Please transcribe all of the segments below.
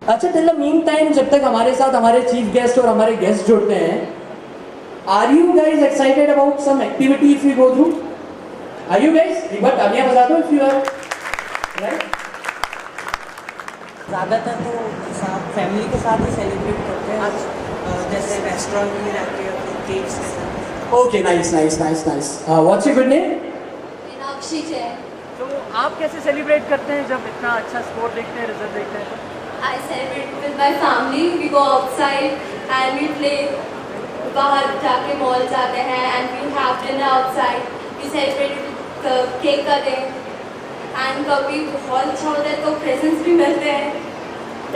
अच्छा, till the mean time, जब तक हमारे साथ हमारे चीफ गेस्ट और हमारे गेस्ट जुड़ते हैं, are you guys excited about some activity if you go through? Are you guys? एक बार तालियां बजा दो इफ यू आर राइट। ज़्यादातर तो साथ फैमिली के साथ ही सेलिब्रेट करते हैं, जैसे रेस्टोरेंट में जाके अपने केक्स के साथ। Okay, nice nice nice nice. What's your good name? Meenakshi Jain. तो आप कैसे सेलिब्रेट करते हैं जब इतना अच्छा स्कोर देखते हैं, रिजल्ट देखते हैं? I celebrate with my family. We go outside and we play. बाहर जाके मॉल जाते हैं and we have dinner outside. We celebrate cake cutting and कभी बहुत अच्छा होता है तो presents भी मिलते हैं।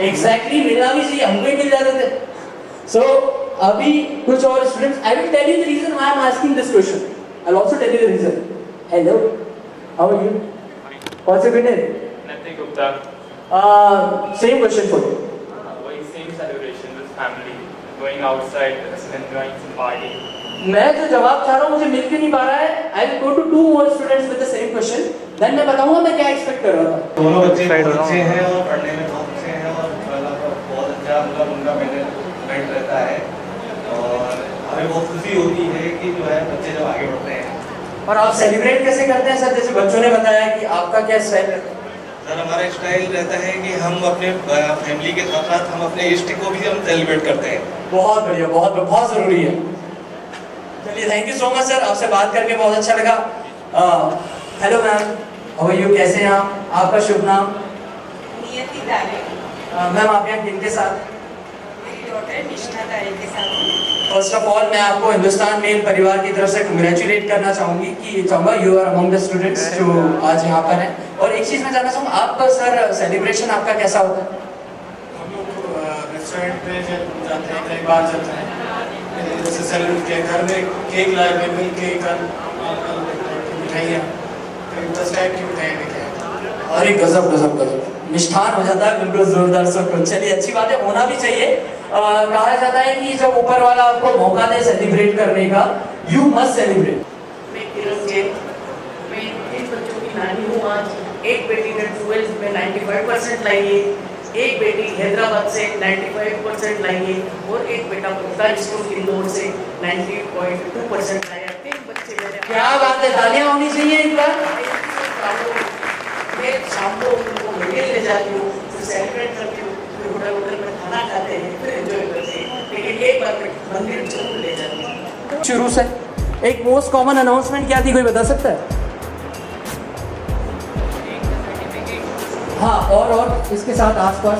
एग्जैक्टली, मिलना भी चाहिए, हमको ही मिल जाते थे। सो अभी कुछ और students, I will tell you the reason why I am asking this question. I will also tell you the reason. Hello, how are you? What's your good name? Nothing Gupta. Same question for you. Going same celebration with family, going outside, enjoying some party. मैं जो जवाब चाह रहा हूँ मुझे मिल के नहीं पा रहा है। I will go to two more students with the same question. Then मैं बताऊँगा मैं क्या expect कर रहा था। दोनों बच्चे बहुत अच्छे हैं और पढ़ने में बहुत अच्छे हैं और बहुत अच्छा उनका मैनेजमेंट रहता है और हमें बहुत खुशी होती है कि जो है बच्चे जब आगे बढ़ते हैं। और आप सेलिब्रेट कैसे करते हैं सर? जैसे बच्चों ने बताया कि आपका क्या स्टाइल है? सर, हमारा स्टाइल रहता है कि हम अपने फैमिली के साथ साथ हम अपने इष्ट को भी हम सेलिब्रेट करते हैं। बहुत बढ़िया, बहुत बहुत ज़रूरी है। चलिए, thank you so much sir, आपसे बात करके बहुत अच्छा लगा। Hello ma'am, how are you? कैसे हैं आप? आपका शुभ नाम? नियति दारे। मैम, आप यहाँ किनके साथ? मेरी डॉटर निष्ठा दारे के साथ। फर्स्ट ऑफ ऑल मैं आपको हिंदुस्तान मेल परिवार की तरफ से कंग्रेचुलेट करना चाहूँगा you are among the students जो आज यहाँ पर हैं। और एक चीज़ मैं जानना चाहूँगा, आप सर सेलिब्रेशन आपका कैसा होता है? हम लोग रेस्टोरेंट पे जब जाते हैं, कई बार जाते हैं, जैसे सेलिब्रेट किया, घर में केक लाए हुए, मिल केक मिठाइयाँ, 10 टाइप की मिठाइयाँ लेके आए। अरे गजब गजब गजब, मिष्ठान हो जाता है बिल्कुल जोरदार सब कुछ। चलिए, अच्छी बात है, होना भी चाहिए। कहा जाता है कि जब ऊपर वाला आपको मौका दे सेलिब्रेट करने का, यू मस्ट सेलिब्रेट। मैं किरण जैन, मैं 3 बच्चों की नानी हूँ। आज एक बेटी ने 12th में 95% लाई है, एक बेटी हैदराबाद से 95% लाई है और एक बेटा मुल्तान स्कूल इंदौर से 90.2% लाया। 3 बच्चे मेरे। क्या बात है, तालियां होनी चाहिए एक बार। मैं शाम को उनको मंदिर ले जाती हूँ, फिर सेलिब्रेट करती हूँ, फिर होटल में खाना खाते हैं, फिर एंजॉय करते हैं। लेकिन एक बार मैं मंदिर जरूर ले जाती हूँ। शुरू से एक मोस्ट कॉमन अनाउंसमेंट क्या थी, कोई बता सकता है? हाँ, और इसके साथ आसपास,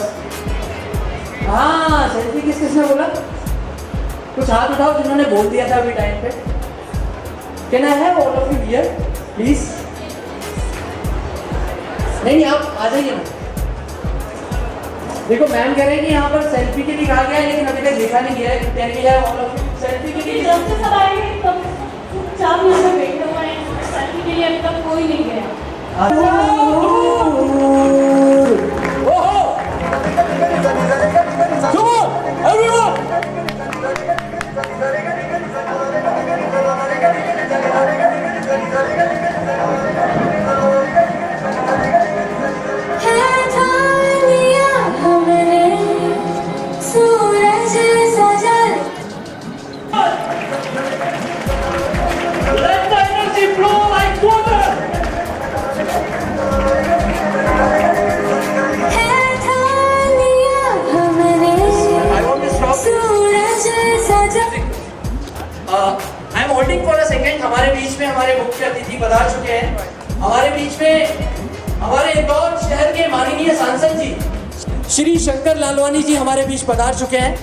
हाँ, सेल्फी किसने बोला? कुछ हाथ उठाओ जिन्होंने बोल दिया था अभी टाइम पे। Can I have all of you here please? नहीं, आप आ जाइए ना। देखो, मैम कह रहे हैं कि यहाँ पर सेल्फी के लिए कहा गया है, लेकिन अभी तक देखा नहीं गया है। Can we have all of you selfie के लिए? जब से सब आएंगे तब 4 मिनट में बैठे हुए हैं, सेल्फी के लिए अभी तक कोई नहीं गया। Let the energy flow like water. में हमारे मुख्य अतिथि पधार चुके हैं। हमारे बीच में हमारे इंदौर शहर के माननीय सांसद जी श्री शंकर लालवानी जी हमारे बीच पधार चुके हैं।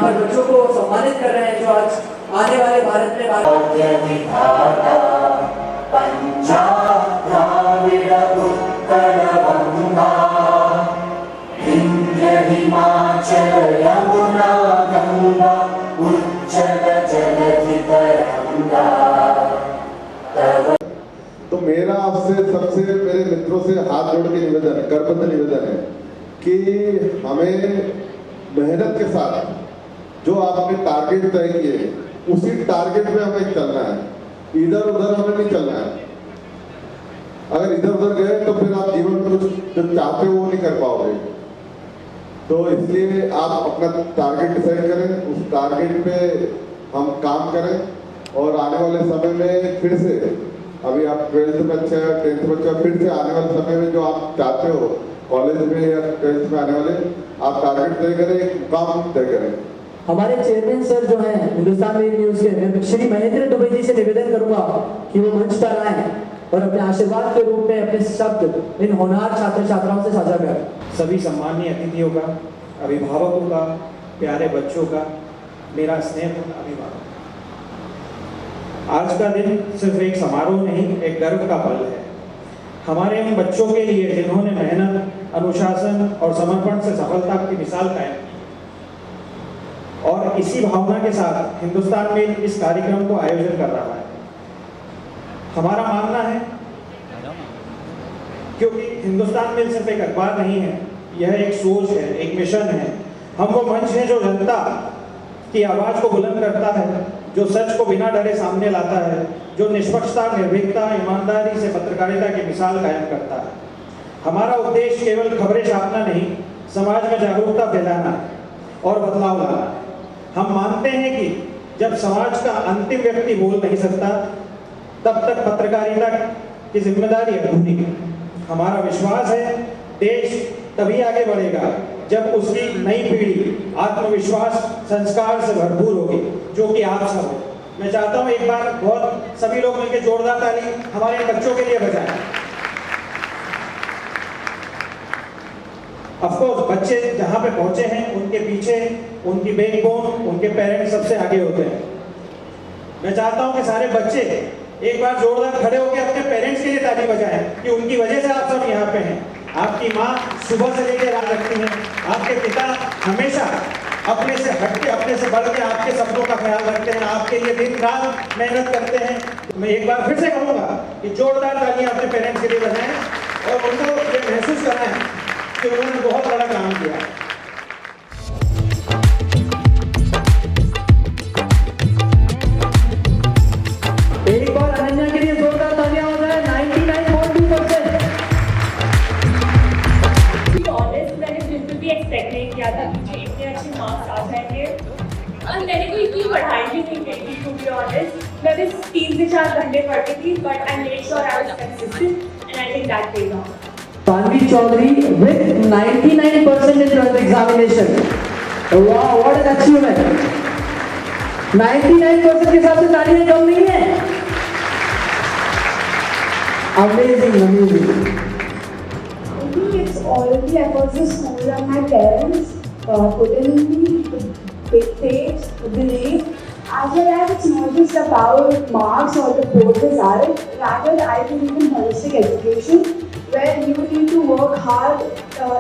बच्चों को सम्मानित कर रहे हैं जो आज आने वाले भारत में तो मेरा आपसे सबसे मेरे मित्रों से हाथ जोड़ के निवेदन है, करबद्ध निवेदन है कि हमें मेहनत के साथ जो आपने टारगेट तय किए उसी टारगेट में हमें चलना है, इधर उधर हमें नहीं चलना है। अगर इधर उधर गए तो फिर आप जीवन में कुछ जो चाहते हो वो नहीं कर पाओगे। तो इसलिए आप अपना टारगेट डिसाइड करें, उस टारगेट पे हम काम करें और आने वाले समय में फिर से, अभी आप 12th में अच्छा है, 10th में अच्छा, फिर से आने वाले समय में जो आप चाहते हो कॉलेज में या 12th में आने वाले, आप टारगेट तय करें, एक मुकाम तय करें। हमारे चेयरमैन सर जो हैं हिंदुस्तान मेल न्यूज के, श्री महेंद्र दुबे जी से निवेदन करूंगा कि वो मंच पर आए और अपने आशीर्वाद के रूप में अपने शब्द इन होनहार छात्र छात्राओं से साझा करें। सभी सम्माननीय अतिथियों का, अभिभावकों का, प्यारे बच्चों का मेरा स्नेहपूर्ण अभिवादन। आज का दिन सिर्फ एक समारोह नहीं, एक गर्व का पल है हमारे उन बच्चों के लिए जिन्होंने मेहनत, अनुशासन और समर्पण से सफलता की मिसाल कायम की। और इसी भावना के साथ हिंदुस्तान में इस कार्यक्रम को आयोजन कर रहा है। हमारा मानना है, क्योंकि हिंदुस्तान में सिर्फ एक अखबार नहीं है, यह एक सोच है, एक मिशन है। हम वो मंच है जो जनता की आवाज को बुलंद करता है, जो सच को बिना डरे सामने लाता है, जो निष्पक्षता, निर्भीकता, ईमानदारी से पत्रकारिता की मिसाल कायम करता है। हमारा उद्देश्य केवल खबरें छापना नहीं, समाज में जागरूकता फैलाना और बदलाव लाना। हम मानते हैं कि जब समाज का अंतिम व्यक्ति बोल नहीं सकता, तब तक पत्रकारिता की जिम्मेदारी अधूरी है। हमारा विश्वास है देश तभी आगे बढ़ेगा जब उसकी नई पीढ़ी आत्मविश्वास, संस्कार से भरपूर होगी, जो कि आप सब हो। मैं चाहता हूं एक बार बहुत सभी लोग मिलकर जोरदार ताली हमारे बच्चों के लिए बजाएं। ऑफकोर्स बच्चे जहां पे पहुंचे हैं उनके पीछे उनकी बैकबोन, उनके पेरेंट्स सबसे आगे होते हैं। मैं चाहता हूं कि सारे बच्चे एक बार जोरदार खड़े होकर अपने पेरेंट्स के लिए ताली बजाएं कि उनकी वजह से आप सब यहाँ पे हैं। आपकी माँ सुबह से लेकर रात रखती हैं, आपके पिता हमेशा अपने से हटके, अपने से बढ़ के आपके सपनों का ख्याल रखते हैं, आपके लिए दिन रात मेहनत करते हैं। मैं एक बार फिर से कहूँगा कि जोरदार तालियां अपने पेरेंट्स के लिए बजाएं और उनको ये महसूस करना है कि उन्होंने बहुत बड़ा काम किया। एक बार अनन्या के लिए जोरदार तालियां हो जाए। 99.2%। मैंने बिल्कुल भी एक्सपेक्ट नहीं किया था मुझे इतने अच्छे मार्क्स आ जाएंगे और मैंने कोई इतनी पढ़ाई भी नहीं की थी। टू बी ऑनेस्ट मैं बस 3 से 4 घंटे पढ़ती थी, but I made sure I was consistent and I think that paid of. Tanvi Chaudhary with 99% in 12th examination. Wow, what an achievement! 99% के हिसाब से तालियां कम नहीं है। Amazing, amazing. Maybe it's all of the efforts of school and my parents put in me, the faith, the belief, as well as it's not just about marks or the board result. Rather, I believe in holistic education, where you need to work hard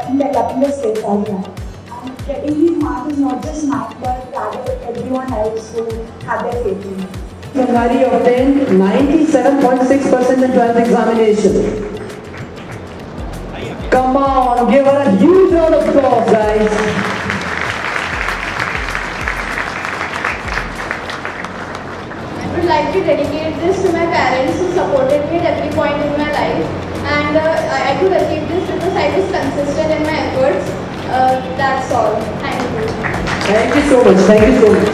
in developing the skills as well. And getting these marks is not just mine, but rather everyone else who have their faith in me. Gangari obtained 97.6% in 12th examination. Come on, give her a huge round of applause, guys. I would like to dedicate this to my parents who supported me at every point in my life. And I could achieve this because I was consistent in my efforts. That's all. Thank you. Thank you so much. Thank you so much.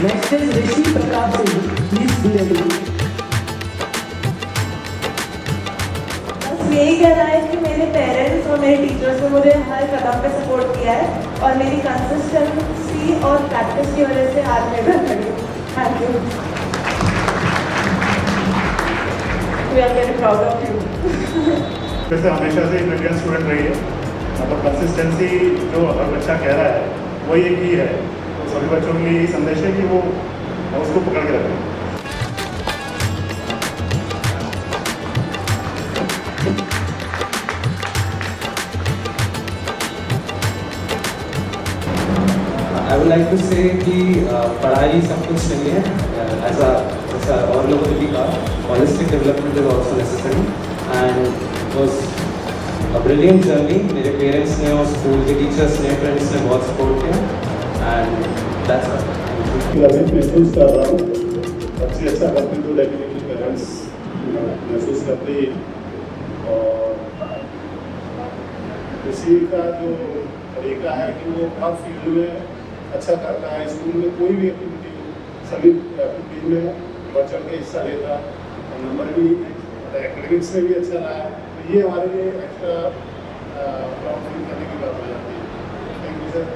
Next is Rishi Pratap Singh, please be ready. बस यही कहना है कि मेरे parents और मेरे teachers ने मुझे हर कदम पे सपोर्ट किया है और मेरी कंसिस्टेंसी और प्रैक्टिस की वजह से आज मैं घर खड़ी हूँ। Thank you. We are very proud of you. वैसे हमेशा से ब्रिलियंट स्टूडेंट रही है, मतलब कंसिस्टेंसी जो हर बच्चा कह रहा है वो ये की है, तो सभी बच्चों के लिए यही संदेश है कि वो उसको पकड़ के रखें। I would like to say कि पढ़ाई सब कुछ नहीं है, ऐसा और लोगों ने भी कहा, holistic development is also necessary and it was a brilliant journey। मेरे पेरेंट्स ने और स्कूल के टीचर्स ने, फ्रेंड्स ने बहुत सपोर्ट किया and that's all। अभी महसूस कर रहा हूँ, अच्छी अच्छा करती तो डेफिनेटली पेरेंट्स महसूस करते ही, और किसी का जो तरीका है कि वो हर फील्ड में अच्छा करता है, स्कूल में कोई भी एक्टिविटी सभी एक्टिविटीज में बढ़ चढ़ के हिस्सा लेता, और नंबर भी एकेडमिक्स में भी अच्छा रहा है, तो ये हमारे लिए एक्स्ट्रा प्राउड फील करने की बात हो जाती है। Thank you sir.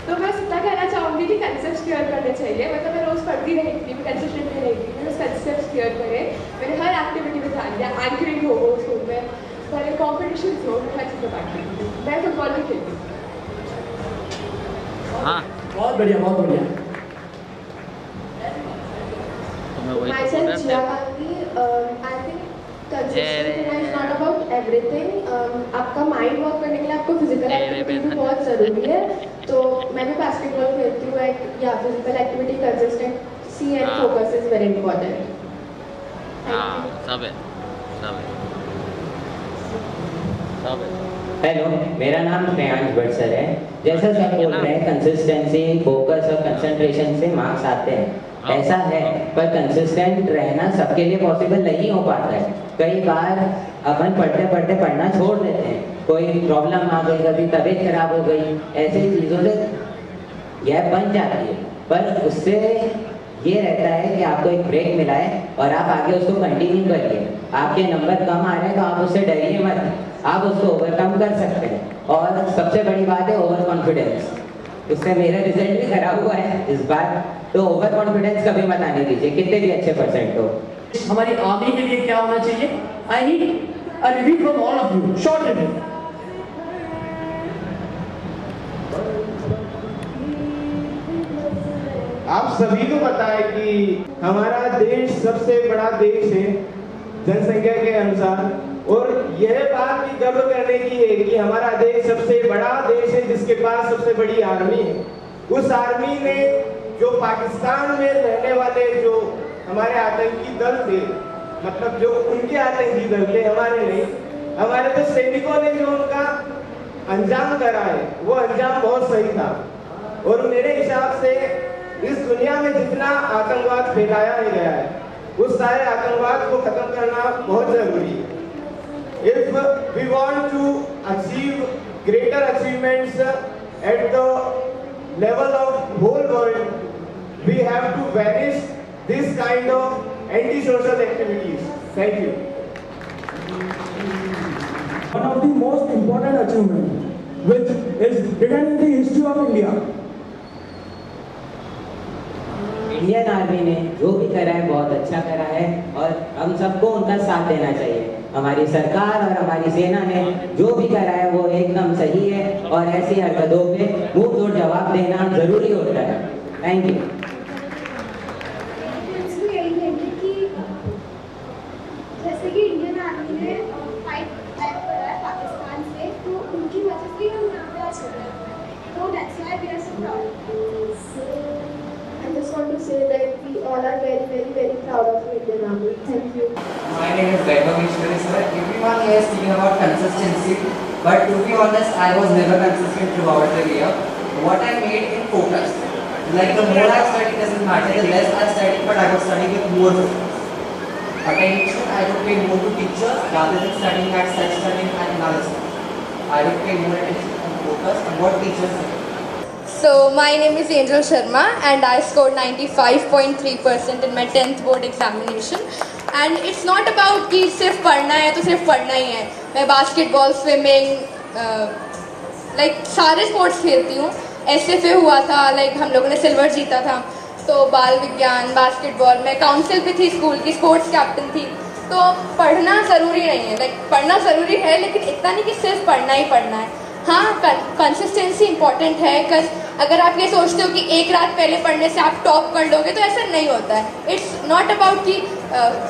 तो मैं इतना कहना चाहूँगी कि कंसेप्ट क्लियर करने चाहिए, मतलब मैं रोज़ पढ़ती रही थी, मैं कंसिस्टेंट रही थी, मैं कंसेप्ट क्लियर करें, मैंने हर एक्टिविटी में ध्यान दिया, एंकरिंग हो स्कूल में, सारे कॉम्पिटिशन हो, हर चीज़ में पार्ट लेती थी, मैं फुटबॉल भी खेलती हूँ। हाँ बहुत बढ़िया, बहुत बढ़िया। Myself, Jia Gandhi, I think consistency is not about everything. आपका माइंड वर्क करने के लिए आपको फिजिकल एक्टिविटी भी बहुत ज़रूरी है, तो मैं भी बास्केटबॉल खेलती हूँ, या physical activity consistency and focus is very important. सब है। हेलो, मेरा नाम श्रेयांश भट्ट सर है। जैसा सर बोल रहे हैं, कंसिस्टेंसी, फोकस और कंसंट्रेशन से मार्क्स आते हैं, ऐसा है, पर कंसिस्टेंट रहना सबके लिए पॉसिबल नहीं हो पाता है। कई बार अपन पढ़ते पढ़ते पढ़ना छोड़ देते हैं, कोई प्रॉब्लम आ गई, कभी तबीयत खराब हो गई, ऐसी चीज़ों से गैप बन जाती है। पर उससे ये रहता है कि आपको एक ब्रेक मिला है और आप आगे उसको कंटिन्यू करिए। आपके नंबर कम आ रहे हैं तो आप उससे डरिए मत, आप उसको ओवरकम कर सकते हैं। और सबसे बड़ी बात है ओवर कॉन्फिडेंस, उससे मेरा रिजल्ट भी खराब हुआ है इस बार, तो ओवर कॉन्फिडेंस कभी मत आने दीजिए, कितने भी अच्छे परसेंट हो। हमारी आर्मी के लिए क्या होना चाहिए? I need a review from all of you, short review. आप सभी को पता है कि हमारा देश सबसे बड़ा देश है जनसंख्या के अनुसार, और यह बात भी गर्व करने की है कि हमारा देश सबसे बड़ा देश है जिसके पास सबसे बड़ी आर्मी है। उस आर्मी ने जो पाकिस्तान में रहने वाले जो हमारे आतंकी दल थे, मतलब जो उनके आतंकी दल थे, हमारे नहीं। हमारे तो सैनिकों ने जो उनका अंजाम करा है वो अंजाम बहुत सही था। और मेरे हिसाब से इस दुनिया में जितना आतंकवाद फैलाया गया है उस सारे आतंकवाद को खत्म करना बहुत जरूरी है। If we want to achieve greater achievements at the level of whole world, we have to banish this kind of anti-social activities. Thank you. One of the most important achievements, which is written in the history of India. Indian army ने जो भी करा है बहुत अच्छा करा है और हम सबको उनका साथ देना चाहिए। हमारी सरकार और हमारी सेना ने जो भी करा है वो एकदम सही है और ऐसी हरकतों पे मुंह तोड़ जवाब देना जरूरी होता है। Thank you. जैसे कि इंडियन आर्मी ने फाइट करा है पाकिस्तान से, तो उनकी वजह से हम यहाँ पे आज कर रहे हैं, तो that's why we are so proud. I just want to say that we all are very, very, very proud of Indian Army. Thank you. My name is Vaibhav Ishwari, sir. Everyone here is speaking about consistency, but to be honest, I was never consistent throughout the year. What I made in focus, like the more I study doesn't matter, the less I study, but I was studying with more focus. Attention, I would pay more to teachers rather than studying at self-studying and analysis. I would pay more attention and focus on what teachers say. So my name is Angel Sharma and I scored 95.3% in my 10th board examination. And it's not about कि सिर्फ पढ़ना है तो सिर्फ पढ़ना ही है। मैं basketball, swimming, like सारे स्पोर्ट्स खेलती हूँ। SFA हुआ था, लाइक हम लोगों ने सिल्वर जीता था। तो बाल विज्ञान, बास्केटबॉल, मैं काउंसिल भी थी स्कूल की, स्पोर्ट्स कैप्टन थी। तो पढ़ना ज़रूरी नहीं है, लाइक पढ़ना ज़रूरी है लेकिन इतना नहीं कि सिर्फ पढ़ना ही पढ़ना है। हाँ, कंसिस्टेंसी इंपॉर्टेंट है। बिकॉज अगर आप ये सोचते हो कि एक रात पहले पढ़ने से आप टॉप कर लोगे तो ऐसा नहीं होता है। इट्स नॉट अबाउट कि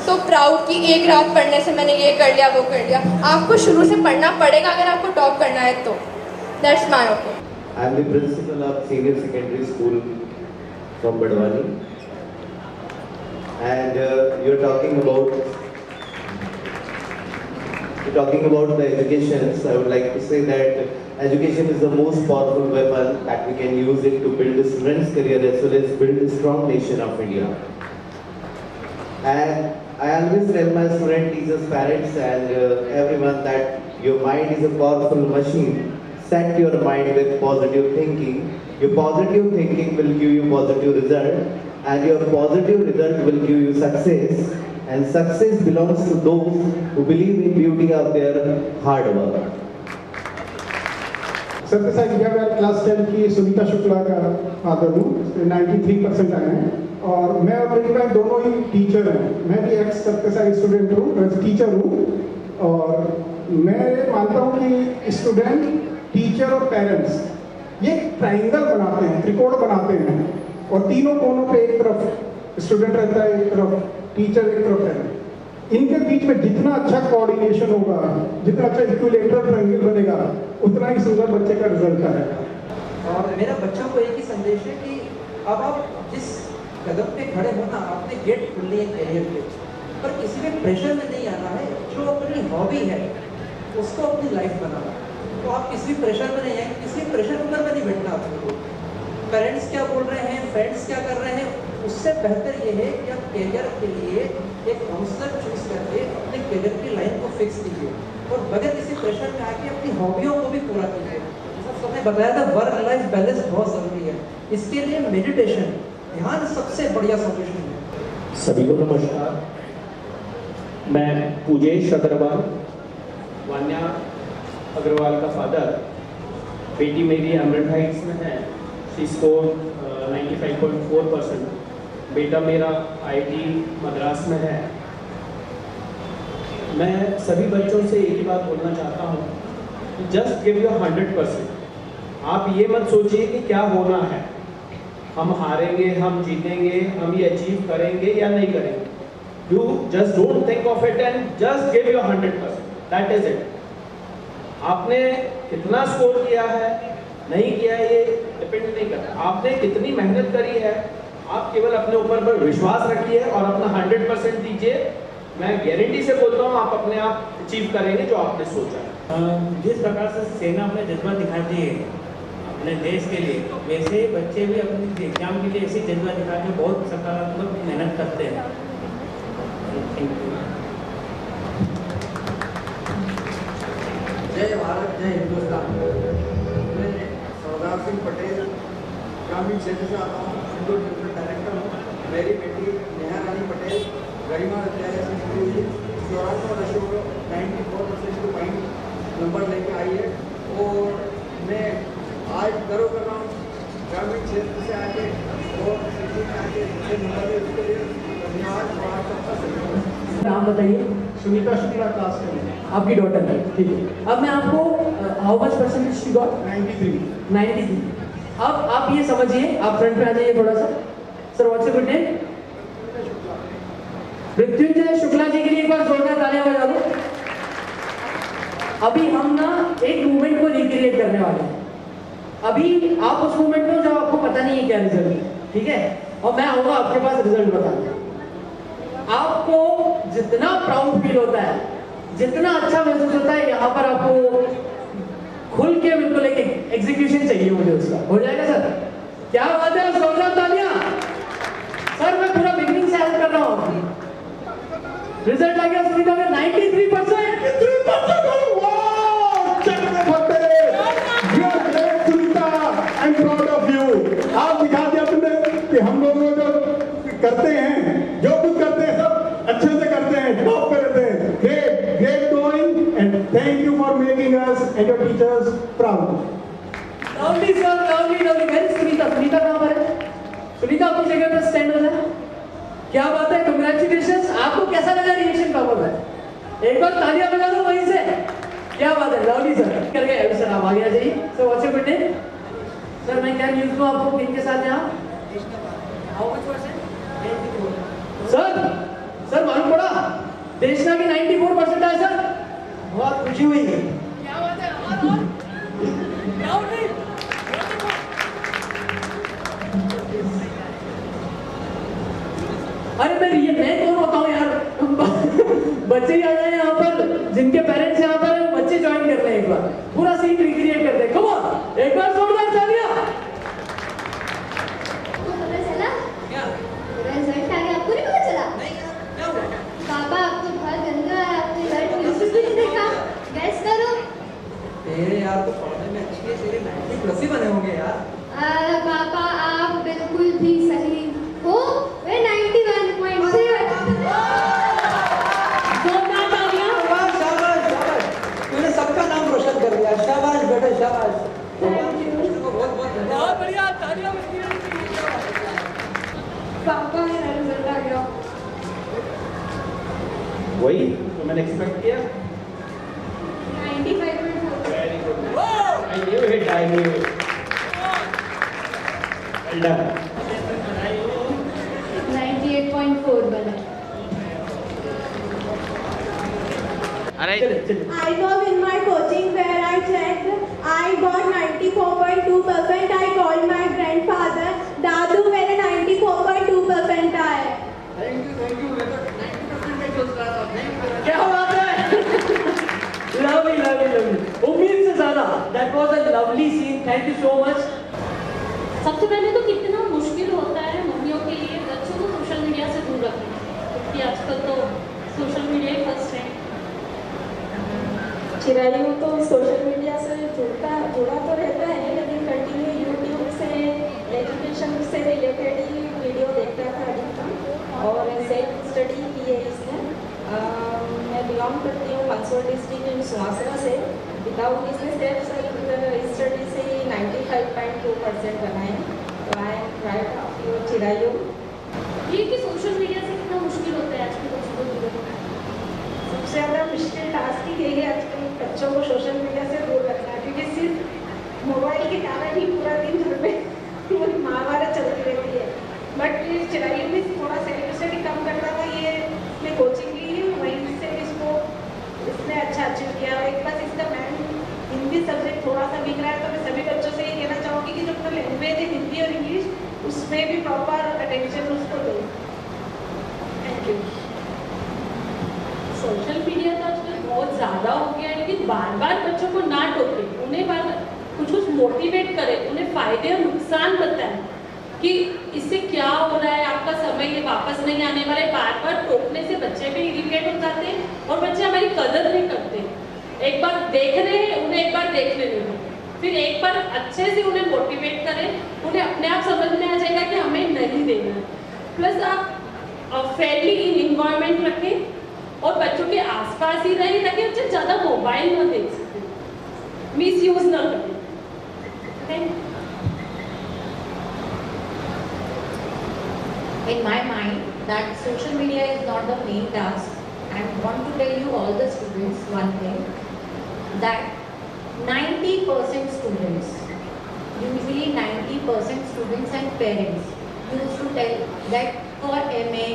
सो प्राउड कि एक रात पढ़ने से मैंने ये कर लिया वो कर लिया। आपको शुरू से पढ़ना पड़ेगा अगर आपको टॉप करना है तो। That's my opinion. I am the principal of senior secondary school from Barwani and you are talking about the education. So I would like to say that education is the most powerful weapon that we can use it to build a student's career as well as build a strong nation of India. And I always tell my students, teachers, parents and everyone that your mind is a powerful machine. Set your mind with positive thinking. Your positive thinking will give you positive result and your positive result will give you success. And success belongs to those who believe in beauty of their hard work. Sathya Sai विद्यालय class 10 की सुनीता शुक्ला का father हूँ। 93% आए हैं और मैं और मेरी बहन दोनों ही टीचर हैं। मैं भी एक्स सत्यसाई स्टूडेंट हूँ, टीचर हूँ। और मैं मानता हूँ कि स्टूडेंट, टीचर और पेरेंट्स ये ट्राइंगल बनाते हैं, त्रिकोण बनाते हैं और तीनों कोनों पे एक तरफ स्टूडेंट रहता है, एक तरफ टीचर, एक तरफ है। इनके बीच में जितना अच्छा कोऑर्डिनेशन होगा, जितना अच्छा इक्विलेटरल ट्रायंगल बनेगा, उतना ही सुंदर बच्चे का रिजल्ट आएगा। और मेरा बच्चों को एक ही संदेश है कि अब आप जिस कदम पे खड़े हो ना, आपने गेट खुलनी है करियर के, पर किसी में प्रेशर में नहीं आना है। जो अपनी हॉबी है उसको अपनी लाइफ बनाना। तो आप किसी प्रेशर में नहीं है, किसी प्रेशर कुकर में नहीं बैठना आपको। पेरेंट्स क्या बोल रहे हैं, फ्रेंड्स क्या कर रहे हैं, उससे बेहतर ये है कि आप करियर के लिए एक काउंसलर चूज करके अपने करियर की लाइन को फिक्स कीजिए और बगैर किसी प्रेशर में आके अपनी हॉबियों को भी पूरा कीजिए। जैसा सबने बताया था, वर्क लाइफ बैलेंस बहुत ज़रूरी है। इसके लिए मेडिटेशन, ध्यान सबसे बढ़िया सॉल्यूशन है। सभी को नमस्कार। मैं पूजेश अग्रवाल, वान्या अग्रवाल का फादर। बेटी मेरी एमरेट हाइट्स में है, शी स्कोर 95.4%। बेटा मेरा IIT मद्रास में है। मैं सभी बच्चों से एक ही बात बोलना चाहता हूँ कि जस्ट गिव योर 100%। आप ये मत सोचिए कि क्या होना है, हम हारेंगे, हम जीतेंगे, हम ये अचीव करेंगे या नहीं करेंगे। You just don't think of it and just give your 100%। That is it. आपने कितना स्कोर किया है, नहीं किया, ये डिपेंड नहीं करता। आपने कितनी मेहनत करी है, आप केवल अपने ऊपर पर विश्वास रखिए और अपना 100% दीजिए मैं गारंटी से बोलता हूँ आप अपने आप अचीव करेंगे जो आपने सोचा है। जिस प्रकार से सेना अपना जज्बा दिखाती है अपने देश के लिए, वैसे ही बच्चे भी अपने एग्जाम के लिए ऐसे जज्बा दिखा के बहुत सकारात्मक मेहनत करते हैं। जय भारत जय हिंदुस्तान। मैं सरदार सिंह पटेल ग्रामीण क्षेत्र से आता हूँ, इंडोर डेवलपमेंट डायरेक्टर हूँ। मेरी बेटी नेहा रानी पटेल गरिमा विद्यालय से शुरू हुई, 94.94% को पॉइंट नंबर लेके आई है और मैं आज गर्व कर रहा हूँ ग्रामीण क्षेत्र से आके और सिटी में आके अच्छे नंबर है, उसके लिए धन्यवाद और आप सबका सहयोग। नाम बताइए। सुनीता शुक्ला क्लास में आपकी डॉटर है, ठीक है। अब मैं आपको how much percentage she got? 93। अब आप ये समझिए, आप फ्रंट पे आ जाइए थोड़ा सा। Sir what's your good name? Mrityunjay Shukla ji के लिए एक बार जोरदार तालियां बजा दो। अभी हम ना एक मूवमेंट को रिक्रिएट करने वाले हैं। अभी आप उस मूवमेंट में जब आपको पता नहीं है क्या रिजल्ट है, ठीक है, और मैं आऊंगा आपके पास रिजल्ट बताने। आपको जितना प्राउड फील होता है, जितना अच्छा महसूस होता है, यहाँ पर आपको खुल के बिल्कुल एक एग्जीक्यूशन चाहिए मुझे उसका। हो जाएगा सर? क्या बात है, जोरदार तालियां। सर मैं पूरा बिगनिंग से हेल्प कर रहा हूँ। रिजल्ट आ गया सुनीता में 93%। I'm proud of you। आप दिखा दिया तुमने कि हम लोग जो करते हैं, जो कुछ करते हैं सब अच्छे से करते हैं, टॉप पे रहते हैं। Great doing and thank you for making us and your teachers proud। Lovely sir, lovely। Where is Sunita? Sunita कहाँ पर है? सुनीता अपनी जगह पर स्टैंड हो जाए। क्या बात है, कंग्रेचुलेशंस। आपको कैसा लगा रिएक्शन का बोल है? एक बार तालियां बजा दो वहीं से। क्या बात है, लवली सर। कर गए अभी सर, आप आगे आ जाइए। Sir what's your good name? Sir मैं क्या न्यूज़ दूँ आपको किन के साथ यहाँ? How much percent? सर मालूम पड़ा देशना की 94% है सर। बहुत खुशी हुई है। क्या बात है, अरे मैं कौन होता हूँ यार? बच्चे ही आ जाए यहाँ पर, जिनके पेरेंट्स यहाँ पर हैं, बच्चे ज्वाइन कर रहे हैं। एक बार पूरा सीन रिक्रिएट करते हैं। कम ऑन, एक बार जोरदार तालियां। पता चला? क्या? रिजल्ट आ गया, आपको नहीं पता चला? नहीं, क्या हुआ? पापा आपको बहुत गंदा है, आपने रिजल्ट न्यूज़ भी नहीं देखा। गैस करो। तेरे यार तो पढ़ने में अच्छी है, तेरे 90+ ही बने होंगे यार। पापा आप बिल्कुल भी सही हो, वे 91.7। जोरदार तालियां। शाबाश शाबाश, तूने सबका नाम रोशन कर दिया। शाबाश बेटा शाबाश। बहुत बढ़िया, तालियां। पापा मेरा रिजल्ट आ गया। वही तो मैंने एक्सपेक्ट किया। 95.4। Very good. I knew it, I knew it. Well done. 98.4 बना। I was in my coaching where I checked. I got 94.2%. I called my grandfather. दादू मेरे 94.2% आए। Thank you। मैं तो 90% में सोच रहा था। क्या बात है। लवली। उम्मीद से ज्यादा। That was a lovely scene. Thank you so much। सबसे पहले तो कितना मुश्किल होता है मम्मियों के लिए बच्चों को सोशल मीडिया से दूर रखना, क्योंकि आजकल तो सोशल मीडिया ही फर्स्ट है। चिरायू तो सोशल मीडिया से जुड़ा तो रहता है, लेकिन कंटिन्यू यूट्यूब से एजुकेशन से रिलेटेड ही वीडियो देखता था अधिकतम और सेल्फ स्टडी की है इसने। मैं बिलोंग करती हूँ मंदसौर डिस्ट्रिक्ट इन सुहासना से। विदाउट इसने सेल्फ स्टडी से 95.2% बनाए। तो I am proud of you Chirayu. ये कि सोशल मीडिया से कितना मुश्किल होता है आजकल बच्चों को दूर रखना। सबसे ज़्यादा मुश्किल टास्क ही यही है आजकल बच्चों को सोशल मीडिया से दूर रखना, क्योंकि सिर्फ मोबाइल के कारण ही पूरा दिन घर में पूरी महाभारत चलती रहती है। बट चिरायू में थोड़ा सेल्फ स्टडी कम करता था, ये मैं कोचिंग ली है, वहीं से इसको इसने अच्छा अचीव किया। और एक बार इसका मैम हिंदी सब्जेक्ट थोड़ा सा बिक रहा है, तो मैं सभी बच्चों से ये कहना चाहूँगी कि जो अपना लैंग्वेज है हिंदी और इंग्लिश, उसमें भी प्रॉपर अटेंशन उसको दो। Thank you. बहुत ज़्यादा हो गया है, लेकिन बार बार बच्चों को ना टोके, उन्हें बार कुछ मोटिवेट करें, उन्हें फायदे और नुकसान बताएं कि इससे क्या हो रहा है, आपका समय ये वापस नहीं आने वाला है। बार बार टोकने से बच्चे भी इरिटेट हो जाते हैं और बच्चे हमारी कदर नहीं करते। एक बार देख रहे हैं, उन्हें एक बार देख लेने दो, फिर एक बार अच्छे से उन्हें मोटिवेट करें, उन्हें अपने आप समझ में आ जाएगा कि हमें नहीं देना है। प्लस आप फ्रेंडली इन्वायरमेंट रखें और बच्चों के आसपास ही रहें ताकि बच्चे ज़्यादा मोबाइल ना देख सकें, मिस यूज़ ना करें। Thank you. In my mind, that social media is not the main task. I want to tell you all the students one thing, that 90% students, usually 90% students and parents used to tell that for MA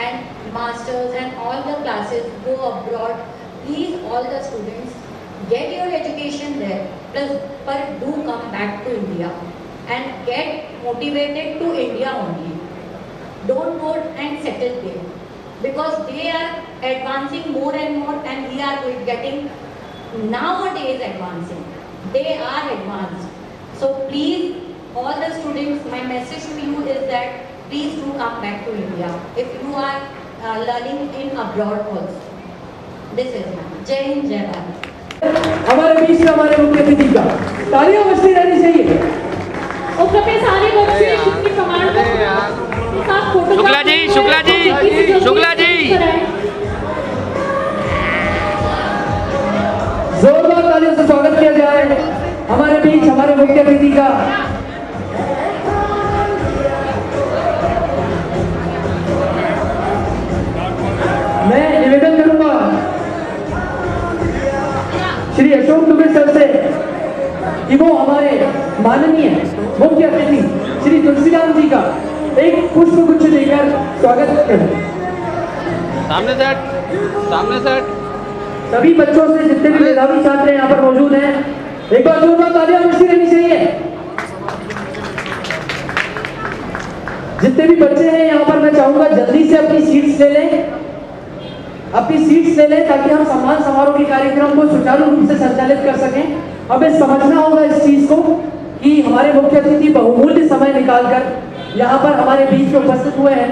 and masters and all the classes go abroad. Please, all the students, get your education there, plus but do come back to India and get motivated to India only. Don't go and settle there, because they are advancing more and more and we are getting nowadays advancing. They are advanced. So please, all the students, my message to you is that please do come back to India if you are learning in abroad also. This is my Jai Hind, Jai Bharat. हमारे बीच में हमारे मुख्य अतिथि का तालियां बजती रहनी चाहिए। और कृपया सारे बच्चे खुद की कमांड पर शुक्ला जी, शुक्ला जी, शुक्ला जी, जोरदार तालियों से स्वागत किया जाए हमारे बीच हमारे मुख्य अतिथि का। मैं निवेदन करूंगा श्री अशोक दुबे सर से कि वो हमारे माननीय मुख्य अतिथि श्री तुलसीराम जी का एक पुष्प गुच्छ देकर स्वागत करें। सामने सेट, सामने सेट। सभी बच्चों से जितने भी मेधावी छात्र यहाँ पर मौजूद हैं, एक बार जोरदार तालियां बजती रहनी चाहिए। जितने भी बच्चे हैं यहाँ पर, मैं चाहूंगा जल्दी से अपनी सीट्स ले लें, अपनी सीट्स ले लें ताकि हम सम्मान समारोह के कार्यक्रम को सुचारू रूप से संचालित कर सकें। हमें समझना होगा इस चीज को कि हमारे मुख्य अतिथि बहुमूल्य समय निकालकर यहाँ पर हमारे बीच में उपस्थित हुए हैं,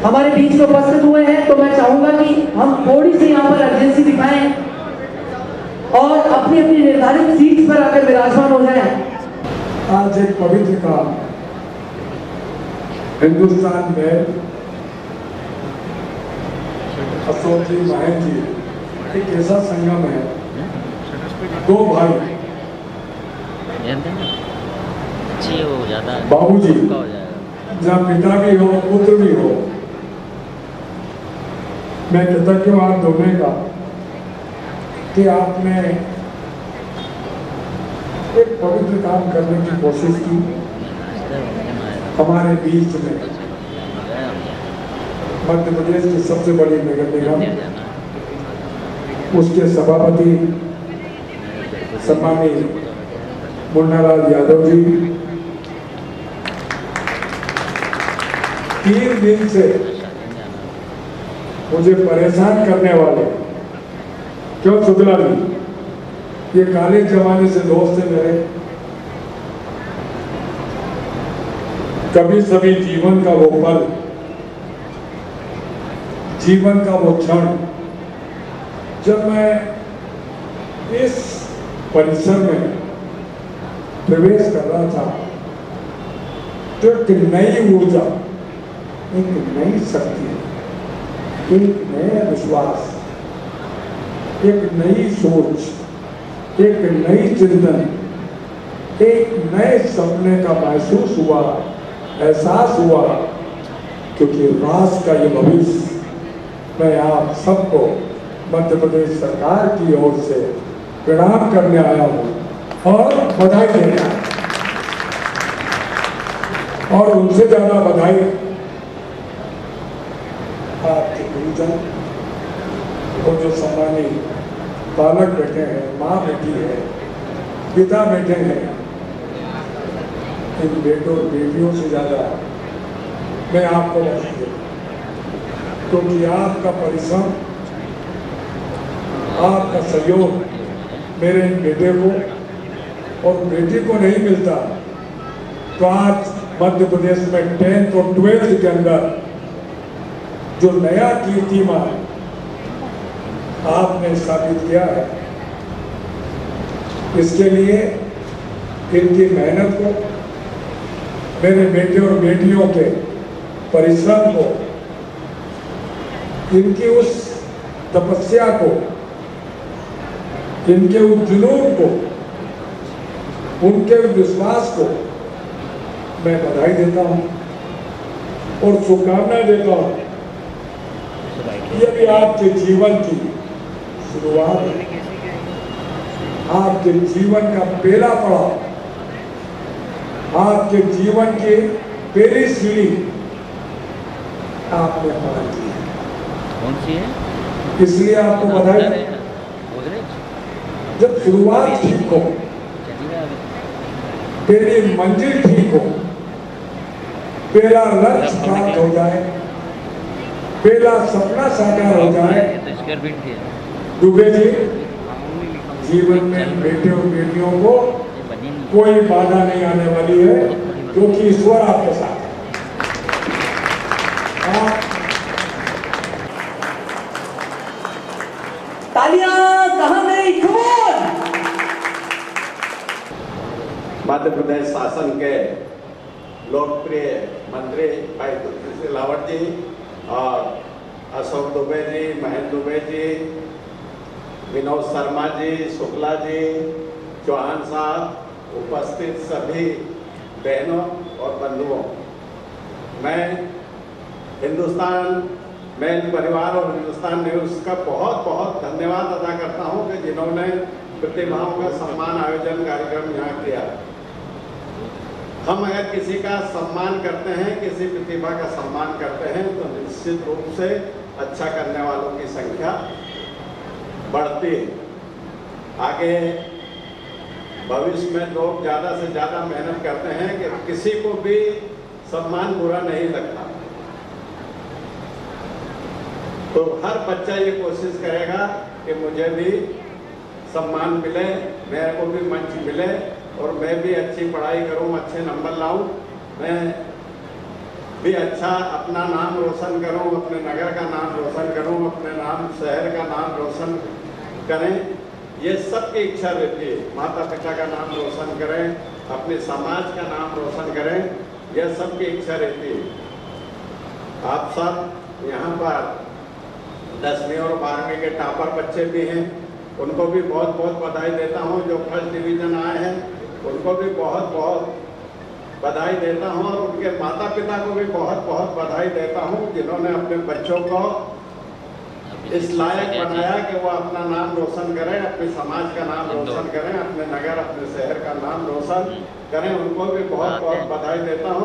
हमारे बीच में उपस्थित हुए हैं। तो मैं चाहूंगा कि हम थोड़ी सी यहाँ पर अर्जेंसी दिखाएं और अपनी अपनी निर्धारित सीट पर आकर विराजमान हो जाएं। आज एक पवित्र काल हिंदुस्तान में अशोक जी, महेंद्र जी, एक ऐसा संगम है, दो भाई, हो जाता है बाबूजी, जहाँ पिता भी हो पुत्र भी हो। मैं कृतज्ञ हूँ आप दोनों का कि आपने एक पवित्र काम करने की कोशिश की हमारे बीच में। मध्य प्रदेश की सबसे बड़ी नगर निगम, उसके सभापति सम्मानीय मुन्नालाल यादव जी 3 दिन से मुझे परेशान करने वाले, क्यों शुक्ला जी, ये काले जमाने से दोस्त है मेरे। कभी सभी जीवन का वो पल, जीवन का वो क्षण, जब मैं इस परिसर में प्रवेश कर रहा था, तो एक नई ऊर्जा, एक नई शक्ति, एक नया विश्वास, एक नई सोच, एक नई चिंतन, एक नए सपने का महसूस हुआ, एहसास हुआ, क्योंकि राष्ट्र का ये भविष्य मैं आप सबको मध्य प्रदेश सरकार की ओर से प्रणाम करने आया हूँ और बधाई देने आया। और उनसे ज्यादा बधाई आपके गुरुजन, और जो सम्मानित बालक बैठे हैं, माँ बैठी है, पिता बैठे हैं, इन बेटों बेटियों से ज्यादा मैं आपको बधाई देता हूं। क्योंकि आपका परिश्रम, आपका सहयोग मेरे बेटे को और बेटी को नहीं मिलता तो आज मध्य प्रदेश में 10th और 12th के अंदर जो नया कीर्तिमान आपने स्थापित किया है, इसके लिए इनकी मेहनत को, मेरे बेटे और बेटियों के परिश्रम को, इनकी उस तपस्या को, इनके उस जुनून को, उनके विश्वास को मैं बधाई देता हूं और शुभकामनाएं देता हूं। ये भी आपके जीवन की शुरुआत है, आपके जीवन का पहला पड़ाव, आपके जीवन की पहली सीढ़ी आपने पार की है। कौन सी है? इसलिए आपको बधाई। जब शुरुआत ठीक हो, पहली मंजिल ठीक हो, पहला लक्ष्य प्राप्त हो जाए, पहला सपना साकार हो जाए, दुबे जी जीवन में बेटे और बेटियों को कोई बाधा नहीं आने वाली है, क्योंकि ईश्वर आपके साथ है। तालियां कहां गई? मध्य प्रदेश शासन के लोकप्रिय मंत्री भाई तुलसी सिलावट जी और अशोक दुबे जी, महेंद्र दुबे जी, विनोद शर्मा जी, शुक्ला जी, चौहान साहब, उपस्थित सभी बहनों और बंधुओं, मैं हिंदुस्तान मेल परिवार और हिंदुस्तान न्यूज़ का बहुत बहुत धन्यवाद अदा करता हूं कि जिन्होंने प्रतिभाओं का सम्मान आयोजन कार्यक्रम यहाँ किया। हम अगर किसी का सम्मान करते हैं, किसी प्रतिभा का सम्मान करते हैं, तो निश्चित रूप से अच्छा करने वालों की संख्या बढ़ती है। आगे भविष्य में लोग ज़्यादा से ज़्यादा मेहनत करते हैं कि किसी को भी सम्मान बुरा नहीं लगता, तो हर बच्चा ये कोशिश करेगा कि मुझे भी सम्मान मिले, मेरे को भी मंच मिले और मैं भी अच्छी पढ़ाई करूं, अच्छे नंबर लाऊं, मैं भी अच्छा अपना नाम रोशन करूं, अपने नगर का नाम रोशन करूं, अपने नाम शहर का नाम रोशन करें। ये सबकी इच्छा रहती है, माता पिता का नाम रोशन करें, अपने समाज का नाम रोशन करें, यह सबकी इच्छा रहती है। आप सब यहाँ पर 10वीं और 12वीं के टॉपर बच्चे भी हैं, उनको भी बहुत बहुत बधाई देता हूँ। जो फर्स्ट डिवीज़न आए हैं उनको भी बहुत बहुत बधाई देता हूँ और उनके माता पिता को भी बहुत बहुत बधाई देता हूँ, जिन्होंने अपने बच्चों को इस लायक बनाया कि वो अपना नाम रोशन करें, अपने समाज का नाम रोशन करें, अपने नगर अपने शहर का नाम रोशन करें। उनको भी बहुत बहुत बधाई देता हूँ।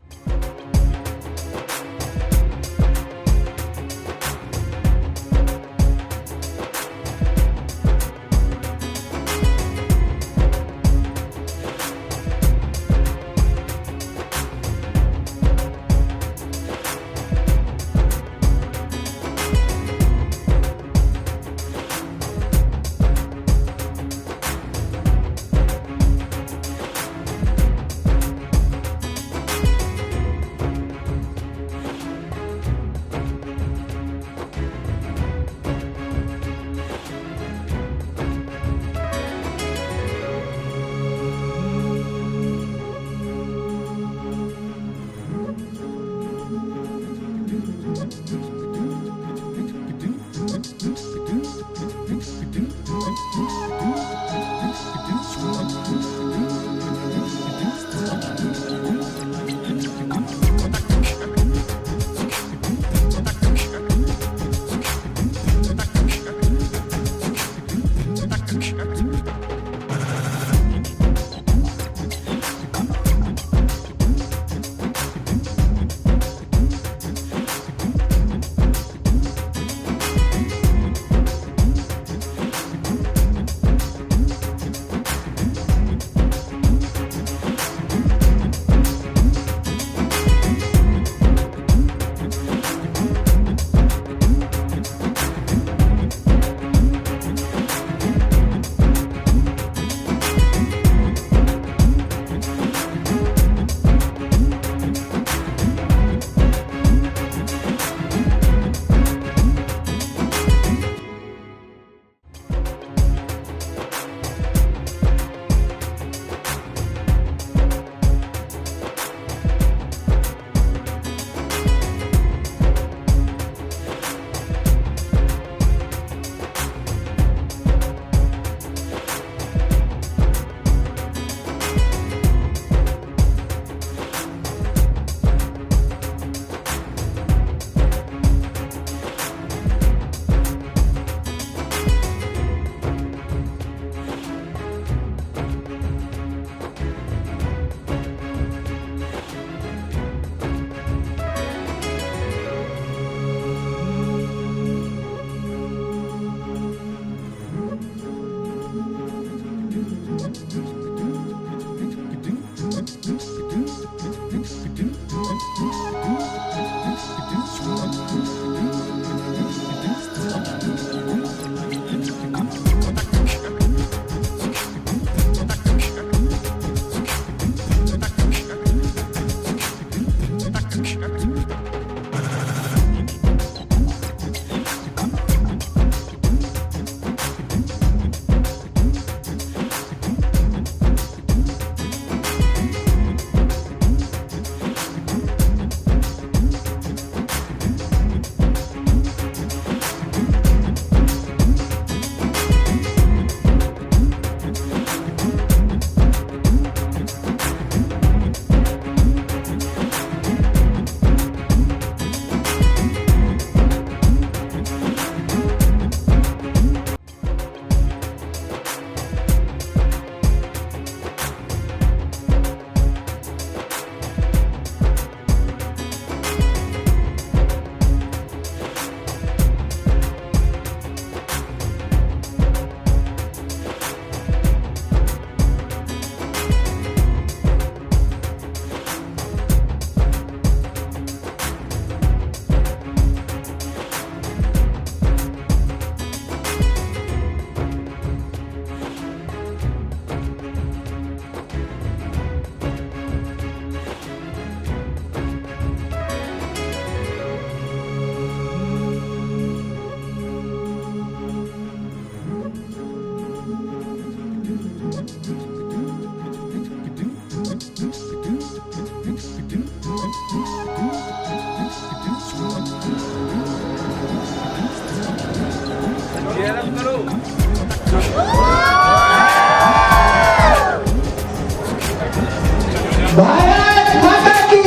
भारत माता की,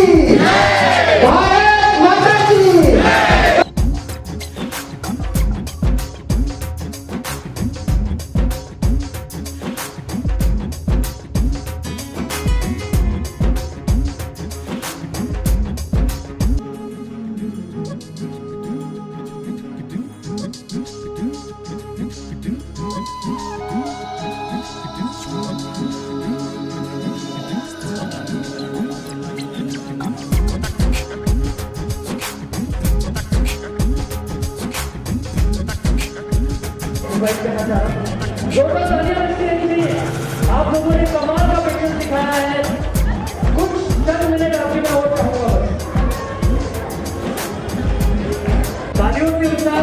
भारत माता की। जोरदार तालियां इसके लिए चाहिए। आप लोगों ने कमाल का पेशेंस दिखाया है। कुछ चंद मिनट आपके मैं और चाहूंगा बस। तालियों से उत्साह